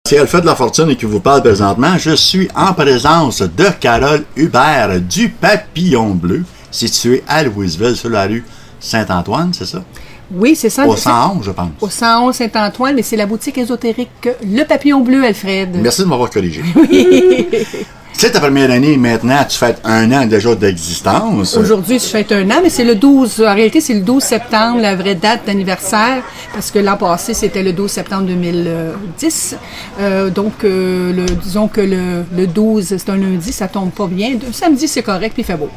C'est Alfred Lafortune qui vous parle présentement. Je suis en présence de Carole Hubert du Papillon Bleu, situé à Louisville, sur la rue Saint-Antoine, c'est ça? Oui, c'est ça. Au 111, je pense. Au 111 Saint-Antoine, mais c'est la boutique ésotérique Le Papillon Bleu, Alfred. Merci de m'avoir corrigé. Oui. C'est ta première année maintenant, tu fêtes un an déjà d'existence. Aujourd'hui, je fête un an, mais c'est le 12, en réalité, c'est le 12 septembre, la vraie date d'anniversaire, parce que l'an passé, c'était le 12 septembre 2010. Disons que le 12, c'est un lundi, ça tombe pas bien. Le samedi, c'est correct, puis il fait beau.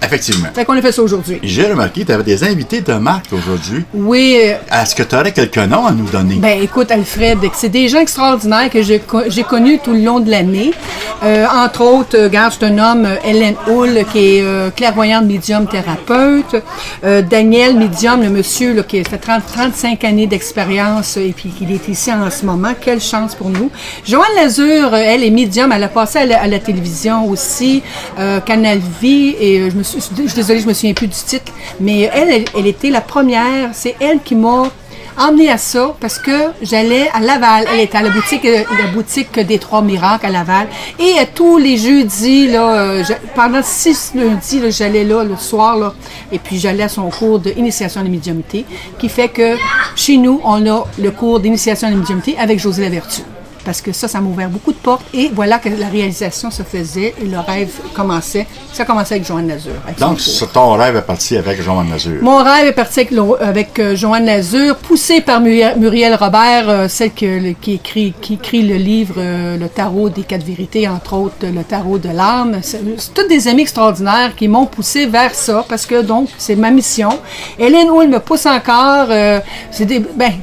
Effectivement. Fait qu'on a fait ça aujourd'hui. J'ai remarqué, tu avais des invités de marque aujourd'hui. Oui. Est-ce que tu aurais quelques noms à nous donner? Ben, écoute, Alfred, c'est des gens extraordinaires que j'ai connus tout le long de l'année. Entre autres, regarde, je te nomme Hélène Hull, qui est clairvoyante médium thérapeute. Daniel Médium, le monsieur là, qui a fait 35 années d'expérience et puis qui est ici en ce moment. Quelle chance pour nous. Joanne Lazure, elle est médium, elle a passé à la télévision aussi, Canal Vie, et je suis désolée, je me souviens plus du titre, mais elle était la première, c'est elle qui m'a emmenée à ça parce que j'allais à Laval. Elle était à la boutique des Trois Miracles à Laval. Et tous les jeudis, là, pendant 6 lundis, j'allais là le soir, là, et puis j'allais à son cours d'initiation à la médiumnité, qui fait que chez nous, on a le cours d'initiation à la médiumité avec José Lavertu. Parce que ça m'a ouvert beaucoup de portes. Et voilà que la réalisation se faisait et le rêve commençait. Ça commençait avec Joanne Lazure. Donc, ton rêve est parti avec Joanne Lazure. Mon rêve est parti avec Joanne Lazure, poussé par Muriel Robert, celle qui écrit le livre Le Tarot des 4 vérités, entre autres le Tarot de l'âme. C'est toutes des amis extraordinaires qui m'ont poussé vers ça, parce que donc, c'est ma mission. Hélène Hull me pousse encore.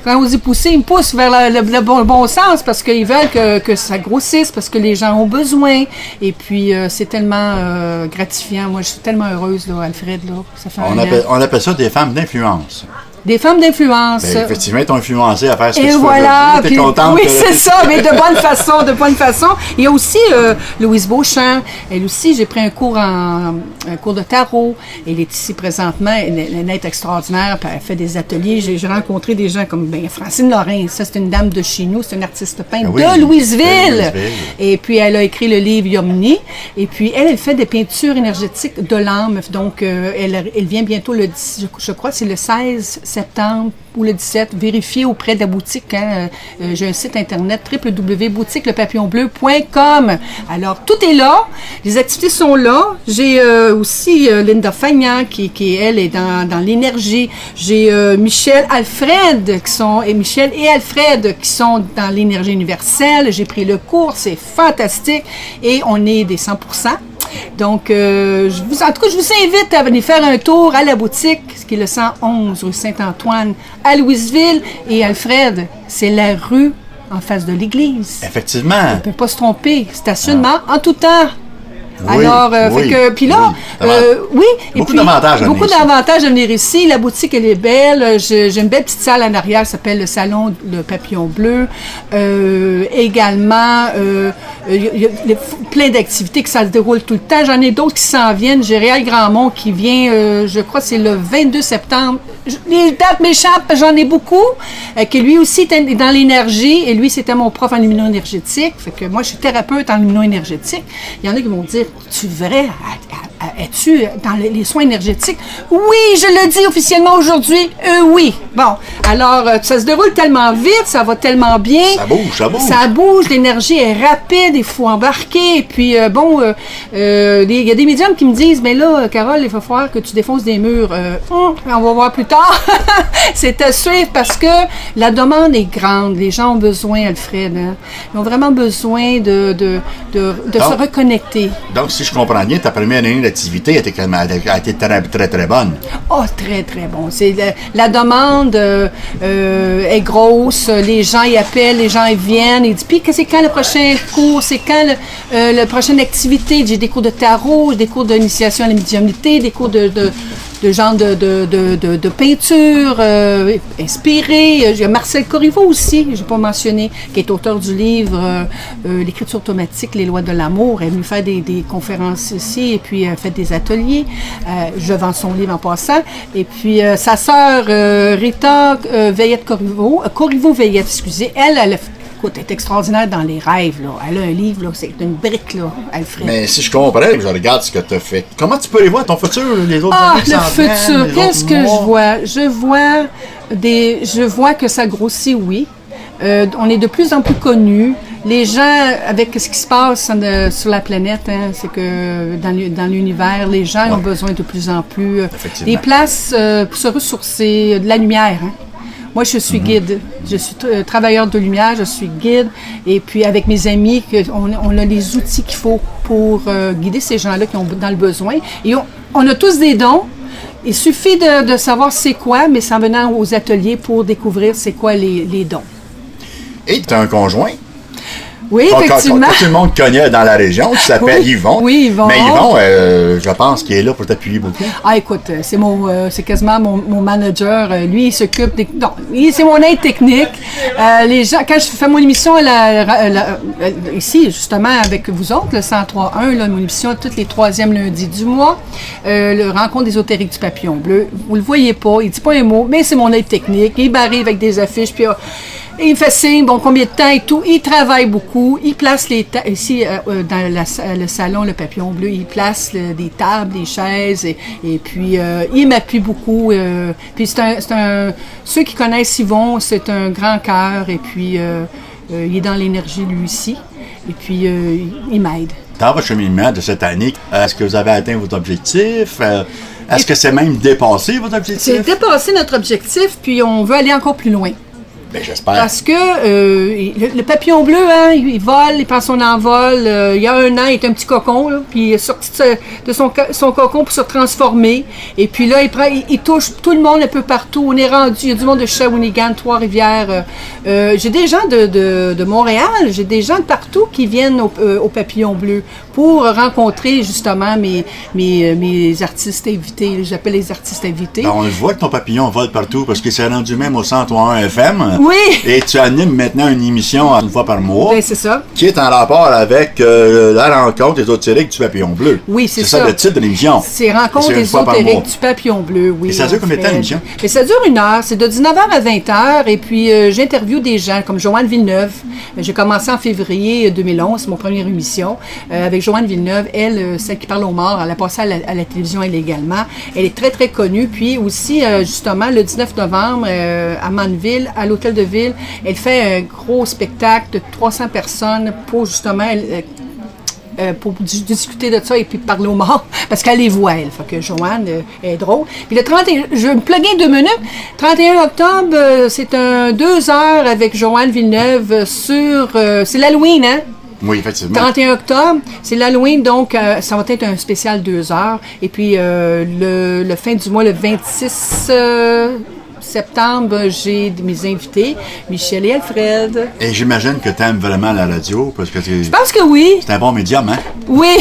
Quand on dit pousser, ils me poussent vers le bon sens, parce qu'ils veulent que ça grossisse, parce que les gens ont besoin. Et puis, c'est tellement gratifiant. Moi, je suis tellement heureuse, là, Alfred. Là. Ça fait on appelle ça des femmes d'influence. Des femmes d'influence. Ben, effectivement, ils t'ont influencé à faire ce que et tu voilà, fais. T'es contente. Oui, c'est ça, mais de bonne façon, de bonne façon. Il y a aussi Louise Beauchamp. Elle aussi, j'ai pris un cours de tarot. Elle est ici présentement. Elle est extraordinaire. Puis elle fait des ateliers. J'ai rencontré des gens comme Francine Lorrain. Ça, c'est une dame de chez nous. C'est une artiste peintre de Louisville. Et puis, elle a écrit le livre Yomni. Et puis, elle fait des peintures énergétiques de l'âme. Donc, elle vient bientôt le 10, je crois, c'est le 16 septembre ou le 17, vérifiez auprès de la boutique. Hein, j'ai un site internet www.boutiquelepapillonbleu.com. Alors, tout est là. Les activités sont là. J'ai aussi Linda Fagnan qui elle, est dans l'énergie. J'ai Michel et Alfred qui sont dans l'énergie universelle. J'ai pris le cours. C'est fantastique. Et on est des 100%. Donc, en tout cas, je vous invite à venir faire un tour à la boutique, qui est le 111 rue Saint-Antoine, à Louisville. Et Alfred, c'est la rue en face de l'église. Effectivement. On ne peut pas se tromper. Stationnement en tout temps. Oui, alors, puis là, oui. Beaucoup d'avantages à venir ici. La boutique, elle est belle. J'ai une belle petite salle en arrière qui s'appelle le Salon Le Papillon Bleu. Également, il y a plein d'activités qui ça se déroule tout le temps. J'en ai d'autres qui s'en viennent. J'ai Réal Grandmont qui vient, je crois, c'est le 22 septembre. Les dates m'échappent, j'en ai beaucoup. Que lui aussi est dans l'énergie. Et lui, c'était mon prof en lumino-énergétique. Fait que moi, je suis thérapeute en lumino-énergétique. Il y en a qui vont dire, tu verrais, es-tu dans les soins énergétiques? Oui, je le dis officiellement aujourd'hui, oui. Bon, alors, ça se déroule tellement vite, ça va tellement bien. Ça bouge, ça bouge. Ça bouge, l'énergie est rapide, il faut embarquer. Et puis, il y a des médiums qui me disent, mais là, Carole, il va falloir que tu défonces des murs. On va voir plus tard. C'est à suivre parce que la demande est grande. Les gens ont besoin, Alfred. Hein? Ils ont vraiment besoin de se reconnecter. Donc, si je comprends bien, ta première année d'activité a été très, très, très bonne. Oh, très, très bon. La demande est grosse. Les gens y appellent, les gens y viennent. Ils disent, puis, c'est quand le prochain cours? C'est quand la prochaine activité? J'ai des cours de tarot, des cours d'initiation à la médiumnité, des cours de genre de peinture inspirée. Il y a Marcel Corriveau aussi, je n'ai pas mentionné, qui est auteur du livre L'écriture automatique, les lois de l'amour. Elle est venue faire des conférences ici et puis fait des ateliers. Je vends son livre en passant. Et puis sa sœur Rita Veillette Corriveau Veillette, excusez, elle écoute, elle est extraordinaire dans les rêves, là. Elle a un livre, là, c'est une brique, là, Alfred. Mais si je comprends, je regarde ce que tu as fait. Comment tu peux les voir, ton futur, les autres Ah, années qui le s'en viennent, futur, les qu'est-ce autres que mois? je vois que ça grossit, oui. On est de plus en plus connus. Les gens, avec ce qui se passe sur la planète, hein, c'est que dans l'univers, les gens ont besoin de plus en plus des places pour se ressourcer, de la lumière. Hein. Moi, je suis guide. Je suis travailleur de lumière, je suis guide. Et puis, avec mes amis, on a les outils qu'il faut pour guider ces gens-là qui ont dans le besoin. Et on a tous des dons. Il suffit de savoir c'est quoi, mais c'est en venant aux ateliers pour découvrir c'est quoi les dons. Et tu as un conjoint? Oui, effectivement. Que tout le monde connaît dans la région, qui s'appelle Yvon. Oui, Yvon. Mais Yvon, je pense qu'il est là pour t'appuyer beaucoup. Ah, écoute, c'est quasiment mon manager. Lui, il s'occupe des... Non, c'est mon aide technique. Les gens, quand je fais mon émission ici, justement, avec vous autres, le 103.1, là, mon émission tous les 3e lundis du mois, le rencontre ésotérique du papillon bleu. Vous le voyez pas, il dit pas un mot, mais c'est mon aide technique. Il arrive avec des affiches, puis... il fait signe, bon, combien de temps et tout. Il travaille beaucoup. Il place ici, dans le salon, le papillon bleu, il place des tables, des chaises, et puis il m'appuie beaucoup. Puis ceux qui connaissent Yvon, c'est un grand cœur, et puis il est dans l'énergie lui aussi. Et puis il m'aide. Dans votre cheminement de cette année, est-ce que vous avez atteint votre objectif? Est-ce que c'est même dépassé votre objectif? C'est dépassé notre objectif, puis on veut aller encore plus loin. Ben, j'espère. Parce que le papillon bleu, hein, il vole, il prend son envol. Il y a un an, il est un petit cocon, là, puis il est sorti de son cocon pour se transformer. Et puis là, il touche tout le monde un peu partout. On est rendu, il y a du monde de Shawinigan, Trois-Rivières. J'ai des gens de Montréal, j'ai des gens de partout qui viennent au papillon bleu pour rencontrer justement mes artistes invités. J'appelle les artistes invités. Ben, on le voit que ton papillon vole partout parce qu'il s'est rendu même au 103.1 FM. Oui! Et tu animes maintenant une émission une fois par mois. Ben, c'est ça. Qui est en rapport avec la rencontre ésotérique du papillon bleu. Oui, c'est ça. C'est ça le titre de l'émission. C'est Rencontre ésotérique du papillon bleu, oui. Et ça dure combien de temps l'émission? Ça dure 1 heure. C'est de 19h à 20h. Et puis, j'interviewe des gens comme Joanne Villeneuve. J'ai commencé en février 2011, c'est mon première émission. Avec Joanne Villeneuve, elle, celle qui parle aux morts, elle a passé à la télévision elle également. Elle est très, très connue. Puis aussi, justement, le 19 novembre, à Manneville, à l'Hôtel de Ville, elle fait un gros spectacle de 300 personnes pour justement pour discuter de ça et puis parler aux morts, parce qu'elle les voit, elle. Fait que Joanne est drôle. Puis le 31, je vais me plugger 2 minutes. 31 octobre, c'est un 2 heures avec Joanne Villeneuve sur... c'est l'Halloween, hein? Oui, effectivement. 31 octobre, c'est l'Halloween, donc ça va être un spécial 2 heures. Et puis le fin du mois, le 26 septembre, j'ai mes invités, Michel et Alfred. Et j'imagine que tu aimes vraiment la radio, parce que je pense que oui. C'est un bon médium, hein? Oui.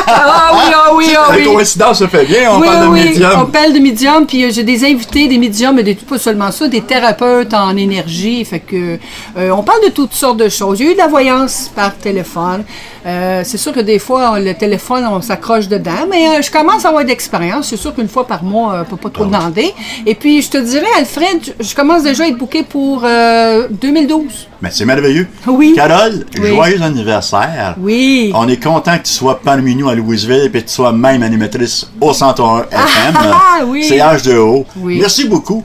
Ah oui. La coïncidence se fait bien, on parle de médium. On parle de médium, puis j'ai des invités, des médiums, mais pas seulement ça, des thérapeutes en énergie, fait que on parle de toutes sortes de choses. J'ai eu de la voyance par téléphone. C'est sûr que des fois, le téléphone, on s'accroche dedans, mais je commence à avoir d'expérience. C'est sûr qu'une fois par mois, on ne peut pas trop demander. Et puis, je te dirais, Alfred, je commence déjà à être booké pour 2012. Mais c'est merveilleux. Oui. Carole, joyeux anniversaire. Oui. On est content que tu sois parmi nous à Louisville et que tu sois même animatrice au 101 FM. Oui. C'est H2O. Oui. Merci beaucoup.